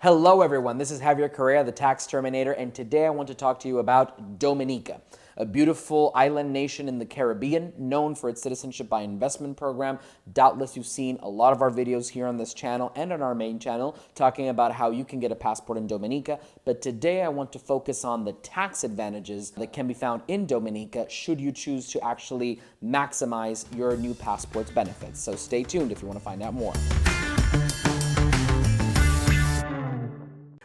Hello everyone, this is Javier the Tax Terminator, and today I want to talk to you about Dominica, a beautiful island nation in the Caribbean known for its citizenship by investment program. Doubtless you've seen a lot of our videos here on this channel and on our main channel talking about how you can get a passport in Dominica, but today I want to focus on the tax advantages that can be found in Dominica should you choose to actually maximize your new passport's benefits. So stay tuned if you want to find out more.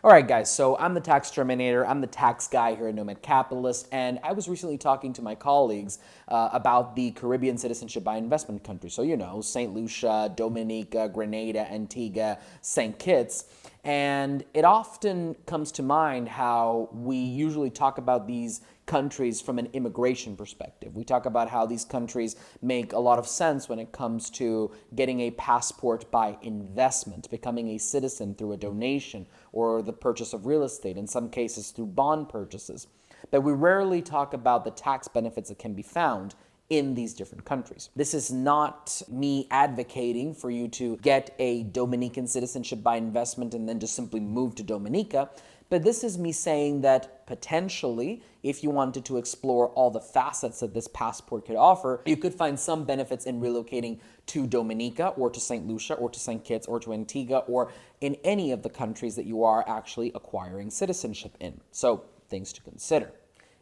All right, guys, so I'm the Tax Terminator. I'm the tax guy here at Nomad Capitalist, and I was recently talking to my colleagues about the Caribbean citizenship by investment countries. So, you know, St. Lucia, Dominica, Grenada, Antigua, St. Kitts. And it often comes to mind how we usually talk about these countries from an immigration perspective. We talk about how these countries make a lot of sense when it comes to getting a passport by investment, becoming a citizen through a donation or the purchase of real estate, in some cases through bond purchases. But we rarely talk about the tax benefits that can be found in these different countries. This is not me advocating for you to get a Dominican citizenship by investment and then just simply move to Dominica, but this is me saying that potentially, if you wanted to explore all the facets that this passport could offer, you could find some benefits in relocating to Dominica or to St. Lucia or to St. Kitts or to Antigua or in any of the countries that you are actually acquiring citizenship in. So, things to consider.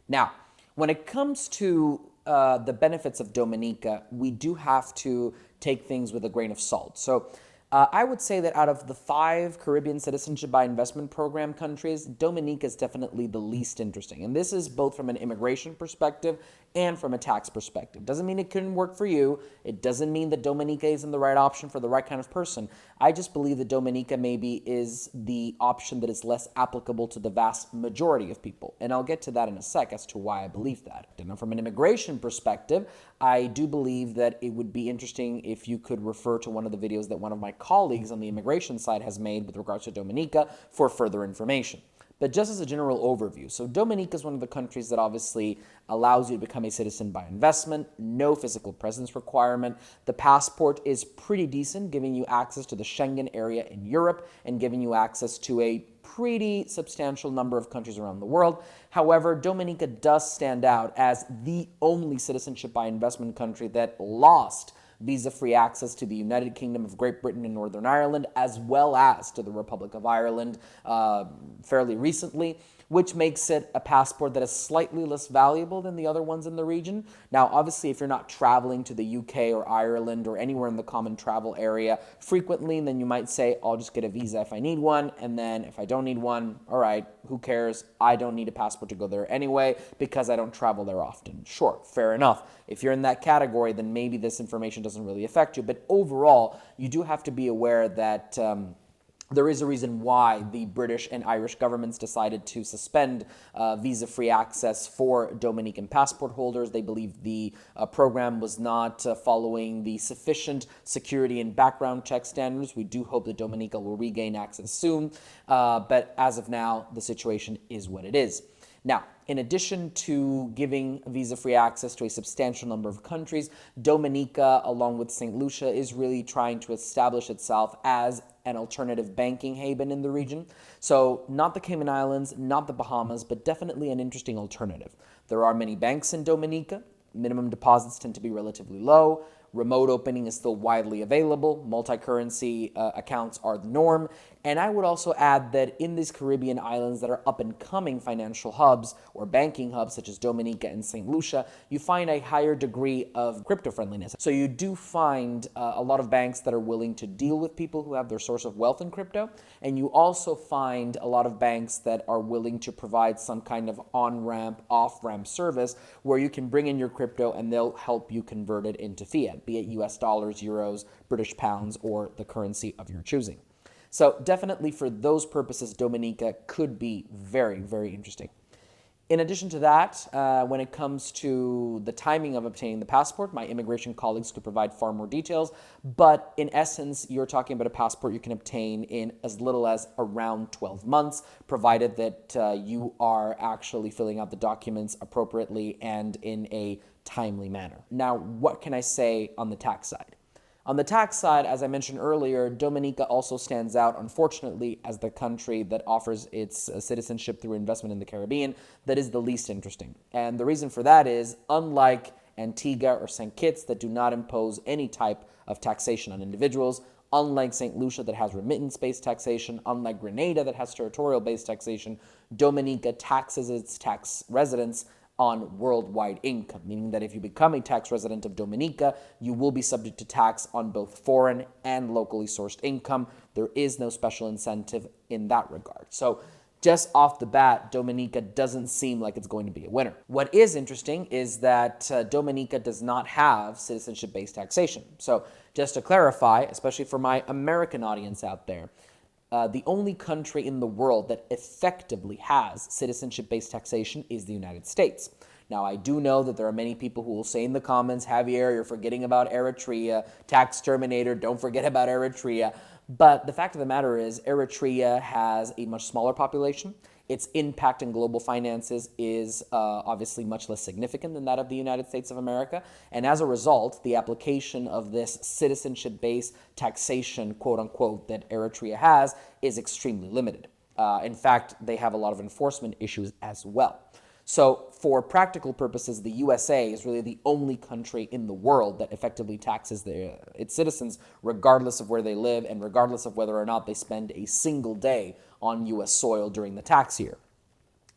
Now, when it comes to the benefits of Dominica, we do have to take things with a grain of salt. So I would say that out of the 5 Caribbean citizenship by investment program countries, Dominica is definitely the least interesting. And this is both from an immigration perspective and from a tax perspective. Doesn't mean it couldn't work for you. It doesn't mean that Dominica isn't the right option for the right kind of person. I just believe that Dominica maybe is the option that is less applicable to the vast majority of people. And I'll get to that in a sec as to why I believe that. And from an immigration perspective, I do believe that it would be interesting if you could refer to one of the videos that one of my colleagues on the immigration side has made with regards to Dominica for further information. But just as a general overview, so Dominica is one of the countries that obviously allows you to become a citizen by investment, no physical presence requirement. The passport is pretty decent, giving you access to the Schengen area in Europe and giving you access to a pretty substantial number of countries around the world. However, Dominica does stand out as the only citizenship by investment country that lost visa-free access to the United Kingdom of Great Britain and Northern Ireland, as well as to the Republic of Ireland fairly recently, which makes it a passport that is slightly less valuable than the other ones in the region. Now, obviously, if you're not traveling to the UK or Ireland or anywhere in the common travel area frequently, then you might say, I'll just get a visa if I need one, and then if I don't need one, all right, who cares? I don't need a passport to go there anyway because I don't travel there often. Sure, fair enough. If you're in that category, then maybe this information doesn't really affect you. But overall, you do have to be aware that there is a reason why the British and Irish governments decided to suspend visa-free access for Dominican passport holders. They believe the program was not following the sufficient security and background check standards. We do hope that Dominica will regain access soon, but as of now, the situation is what it is. Now, in addition to giving visa-free access to a substantial number of countries, Dominica, along with St. Lucia, is really trying to establish itself as an alternative banking haven in the region. So not the Cayman Islands, not the Bahamas, but definitely an interesting alternative. There are many banks in Dominica. Minimum deposits tend to be relatively low. Remote opening is still widely available. Multi-currency accounts are the norm. And I would also add that in these Caribbean islands that are up-and-coming financial hubs or banking hubs, such as Dominica and St. Lucia, you find a higher degree of crypto-friendliness. So you do find a lot of banks that are willing to deal with people who have their source of wealth in crypto. And you also find a lot of banks that are willing to provide some kind of on-ramp, off-ramp service where you can bring in your crypto and they'll help you convert it into fiat, be it US dollars, euros, British pounds, or the currency of your choosing. So definitely for those purposes, Dominica could be very, very interesting. In addition to that, when it comes to the timing of obtaining the passport, my immigration colleagues could provide far more details. But in essence, you're talking about a passport you can obtain in as little as around 12 months, provided that you are actually filling out the documents appropriately and in a timely manner. Now, what can I say on the tax side? On the tax side, as I mentioned earlier, Dominica also stands out, unfortunately, as the country that offers its citizenship through investment in the Caribbean that is the least interesting. And the reason for that is, unlike Antigua or St. Kitts that do not impose any type of taxation on individuals, unlike St. Lucia that has remittance-based taxation, unlike Grenada that has territorial-based taxation, Dominica taxes its tax residents on worldwide income, meaning that if you become a tax resident of Dominica, you will be subject to tax on both foreign and locally sourced income. There is no special incentive in that regard. So just off the bat, Dominica doesn't seem like it's going to be a winner. What is interesting is that Dominica does not have citizenship-based taxation. So just to clarify, especially for my American audience out there, the only country in the world that effectively has citizenship-based taxation is the United States. Now, I do know that there are many people who will say in the comments, Javier, you're forgetting about Eritrea, Tax Terminator, don't forget about Eritrea. But the fact of the matter is, Eritrea has a much smaller population. Its impact in global finances is obviously much less significant than that of the United States of America. And as a result, the application of this citizenship-based taxation, quote unquote, that Eritrea has is extremely limited. In fact, they have a lot of enforcement issues as well. So for practical purposes, the USA is really the only country in the world that effectively taxes its citizens regardless of where they live and regardless of whether or not they spend a single day on U.S. soil during the tax year.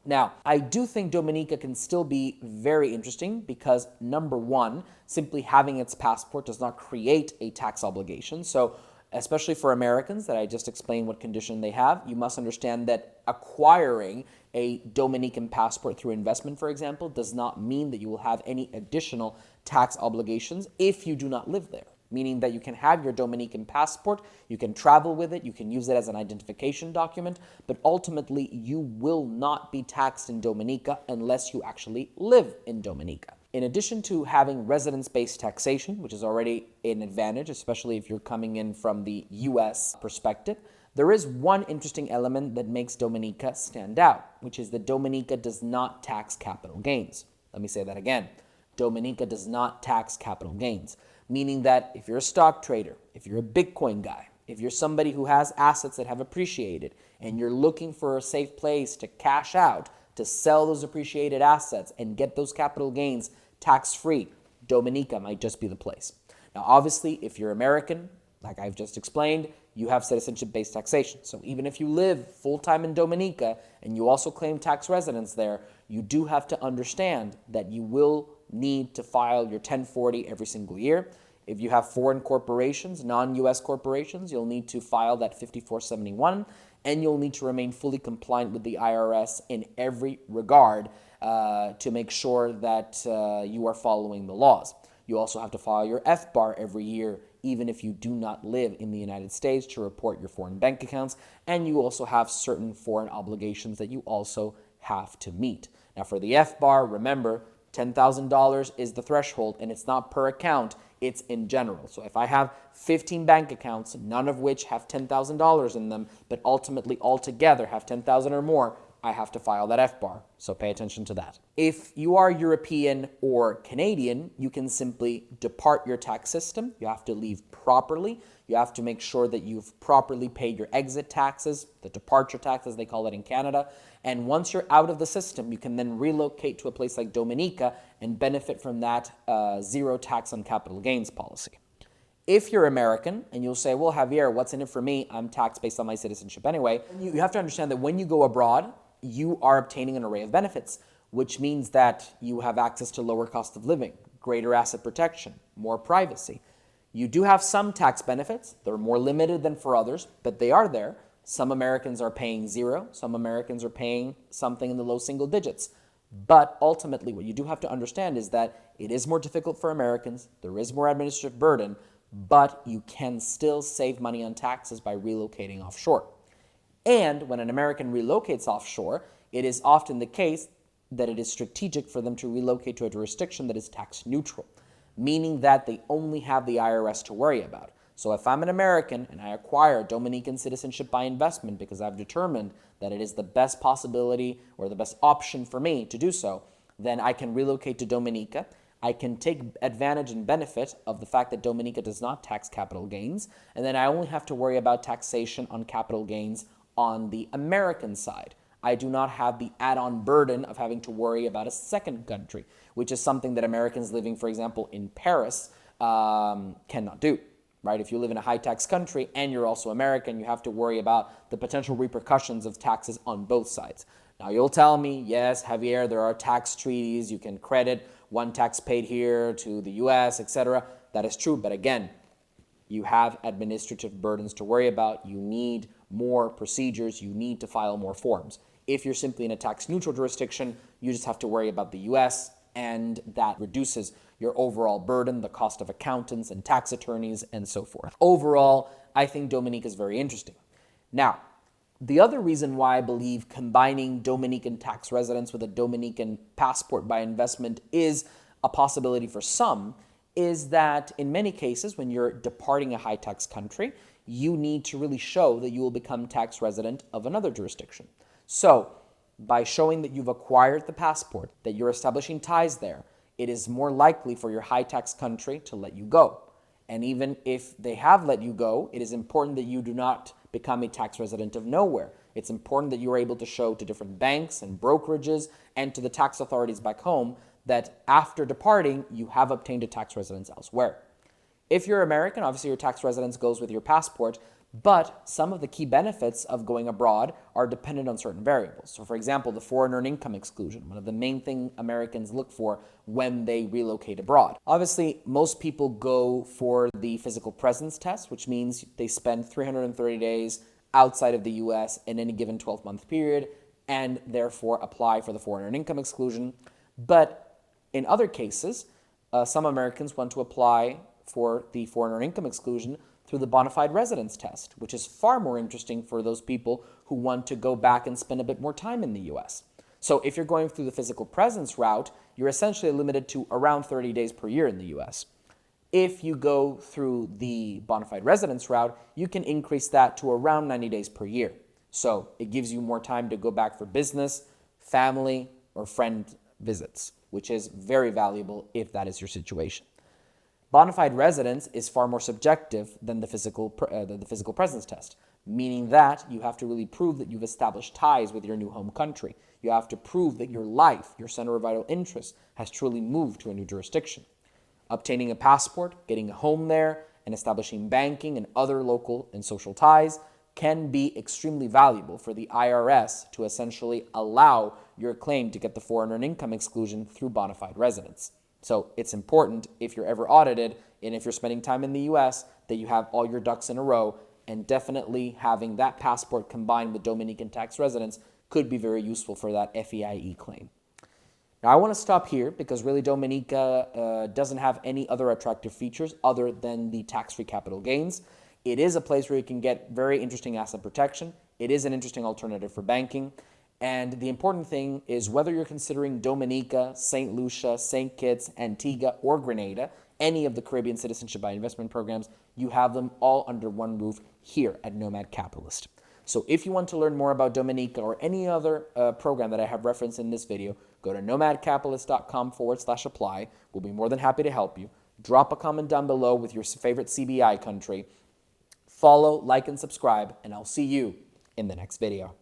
Now, I do think Dominica can still be very interesting because, number one, simply having its passport does not create a tax obligation. So especially for Americans that I just explained what condition they have, you must understand that acquiring a Dominican passport through investment, for example, does not mean that you will have any additional tax obligations if you do not live there. Meaning that you can have your Dominican passport, you can travel with it, you can use it as an identification document, but ultimately you will not be taxed in Dominica unless you actually live in Dominica. In addition to having residence-based taxation, which is already an advantage, especially if you're coming in from the U.S. perspective, there is one interesting element that makes Dominica stand out, which is that Dominica does not tax capital gains. Let me say that again. Dominica does not tax capital gains, meaning that if you're a stock trader, if you're a Bitcoin guy, if you're somebody who has assets that have appreciated and you're looking for a safe place to cash out, to sell those appreciated assets and get those capital gains tax-free, Dominica might just be the place. Now, obviously, if you're American, like I've just explained, you have citizenship-based taxation. So even if you live full-time in Dominica and you also claim tax residence there, you do have to understand that you will need to file your 1040 every single year. If you have foreign corporations, non-U.S. corporations, you'll need to file that 5471, and you'll need to remain fully compliant with the IRS in every regard to make sure that you are following the laws. You also have to file your FBAR every year, even if you do not live in the United States, to report your foreign bank accounts, and you also have certain foreign obligations that you also have to meet. Now, for the FBAR, remember, $10,000 is the threshold, and it's not per account, it's in general. So if I have 15 bank accounts, none of which have $10,000 in them, but ultimately altogether have $10,000 or more, I have to file that FBAR. So pay attention to that. If you are European or Canadian, you can simply depart your tax system. You have to leave properly. You have to make sure that you've properly paid your exit taxes, the departure taxes, they call it in Canada. And once you're out of the system, you can then relocate to a place like Dominica and benefit from that zero tax on capital gains policy. If you're American, and you'll say, well, Javier, what's in it for me? I'm taxed based on my citizenship anyway. You have to understand that when you go abroad, you are obtaining an array of benefits, which means that you have access to lower cost of living, greater asset protection, more privacy. You do have some tax benefits. They're more limited than for others, but they are there. Some Americans are paying zero. Some Americans are paying something in the low single digits. But ultimately, what you do have to understand is that it is more difficult for Americans. There is more administrative burden, but you can still save money on taxes by relocating offshore. And when an American relocates offshore, it is often the case that it is strategic for them to relocate to a jurisdiction that is tax neutral, meaning that they only have the IRS to worry about. So if I'm an American and I acquire Dominican citizenship by investment because I've determined that it is the best possibility or the best option for me to do so, then I can relocate to Dominica. I can take advantage and benefit of the fact that Dominica does not tax capital gains, and then I only have to worry about taxation on capital gains on the American side. I do not have the add-on burden of having to worry about a second country, which is something that Americans living, for example, in Paris cannot do. Right? If you live in a high-tax country and you're also American, you have to worry about the potential repercussions of taxes on both sides. Now, you'll tell me, yes, Javier, there are tax treaties. You can credit one tax paid here to the U.S., etc. That is true, but again, you have administrative burdens to worry about. You need more procedures. You need to file more forms. If you're simply in a tax-neutral jurisdiction, you just have to worry about the U.S., and that reduces your overall burden, the cost of accountants and tax attorneys, and so forth. Overall, I think Dominica is very interesting. Now, the other reason why I believe combining Dominican tax residence with a Dominican passport by investment is a possibility for some is that in many cases, when you're departing a high-tax country, you need to really show that you will become tax resident of another jurisdiction. So, by showing that you've acquired the passport, that you're establishing ties there, it is more likely for your high-tax country to let you go. And even if they have let you go, it is important that you do not become a tax resident of nowhere. It's important that you are able to show to different banks and brokerages and to the tax authorities back home that after departing, you have obtained a tax residence elsewhere. If you're American, obviously your tax residence goes with your passport, but some of the key benefits of going abroad are dependent on certain variables. So for example, the foreign earned income exclusion, one of the main things Americans look for when they relocate abroad. Obviously, most people go for the physical presence test, which means they spend 330 days outside of the US in any given 12-month period and therefore apply for the foreign earned income exclusion. But in other cases, some Americans want to apply for the foreign earned income exclusion through the bona fide residence test, which is far more interesting for those people who want to go back and spend a bit more time in the US. So if you're going through the physical presence route, you're essentially limited to around 30 days per year in the US. If you go through the bona fide residence route, you can increase that to around 90 days per year. So it gives you more time to go back for business, family, or friend visits, which is very valuable if that is your situation. Bona fide residence is far more subjective than the physical presence test, meaning that you have to really prove that you've established ties with your new home country. You have to prove that your life, your center of vital interest, has truly moved to a new jurisdiction. Obtaining a passport, getting a home there, and establishing banking and other local and social ties can be extremely valuable for the IRS to essentially allow your claim to get the foreign earned income exclusion through bona fide residence. So it's important if you're ever audited and if you're spending time in the US that you have all your ducks in a row, and definitely having that passport combined with Dominican tax residence could be very useful for that FEIE claim. Now I want to stop here because really Dominica doesn't have any other attractive features other than the tax-free capital gains. It is a place where you can get very interesting asset protection. It is an interesting alternative for banking. And the important thing is whether you're considering Dominica, St. Lucia, St. Kitts, Antigua, or Grenada, any of the Caribbean Citizenship by Investment programs, you have them all under one roof here at Nomad Capitalist. So if you want to learn more about Dominica or any other program that I have referenced in this video, go to nomadcapitalist.com/apply. We'll be more than happy to help you. Drop a comment down below with your favorite CBI country. Follow, like, and subscribe, and I'll see you in the next video.